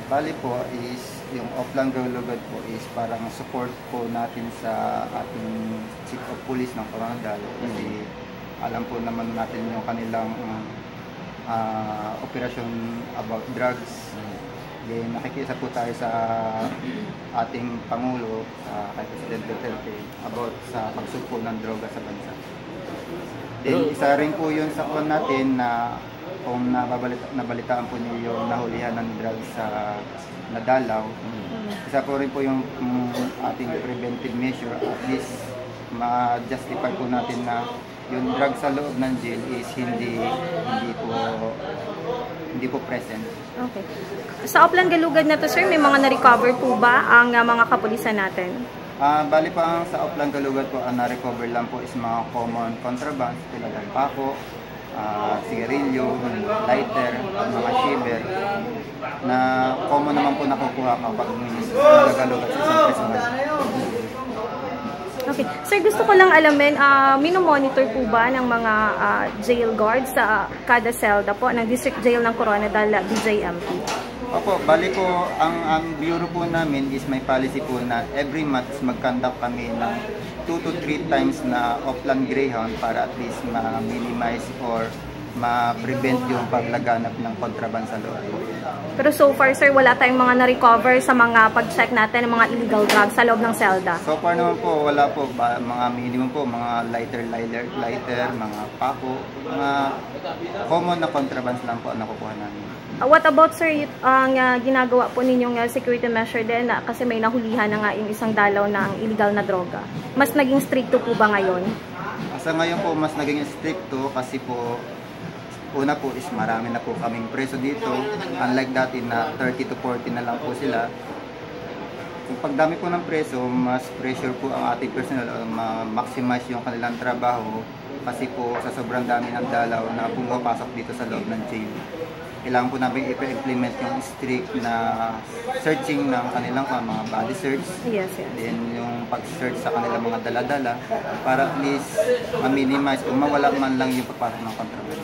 Bali po is yung Oplan Galugad po is parang support po natin sa ating Chief of Police ng Coronadal kasi alam po naman natin yung kanilang operasyon about drugs. Then nakikisa po tayo sa ating Pangulo, kay President Duterte, about sa pagsugpo ng droga sa bansa. Then isa rin po yun sa kon natin na kung nabalitaan po niyo yung nahulihan ng drugs sa Nadalaw, isa po rin po yung ating preventive measure, at least ma-justify po natin na yung drug sa loob ng jail is hindi po present. Okay. Sa Oplan Galugad na to, sir, may mga na-recover po ba ang mga kapulisan natin? Bali pa sa Oplan Galugad po, ang na-recover lang po is mga common contrabands, tulad ng pako, sigarilyo, lighter, at mga shiver, na common naman po nakukuha kapag nagagalugad sa isang personal. Okay. Sir, gusto ko lang alamin, minomonitor po ba ng mga jail guards sa kada selda po ng District Jail ng Coronadal, DJMP? Opo, bali po, ang bureau po namin is may policy po na every month mag-conduct kami ng 2 to 3 times na Oplan Greyhound para at least ma-minimize or ma-prevent yung paglaganap ng contraband sa loob. Pero so far, sir, wala tayong mga na-recover sa mga pag-check natin ng mga illegal drugs sa loob ng selda? So far naman po, wala po. Mga minimum po, mga lighter, mga pako, mga common na contrabands lang po ang nakukuha namin. What about, sir, ang ginagawa po ninyong security measure din kasi may nahulihan na nga yung isang dalaw ng illegal na droga? Mas naging stricto po ba ngayon? Sa ngayon po, mas naging stricto kasi po, una po is marami na po kaming preso dito. Unlike dati na 30 to 40 na lang po sila. Kung pagdami po ng preso, mas pressure po ang ating personnel ma-maximize yung kanilang trabaho kasi po sa sobrang dami ng dalaw na pumapasok dito sa loob ng jail. Kailangan po namin i-implement yung strict na searching ng kanilang mga body search. Yes, yes. Then yung pag-search sa kanilang mga dala-dala para at least ma-minimize o mawala man lang yung pagpasok ng contraband.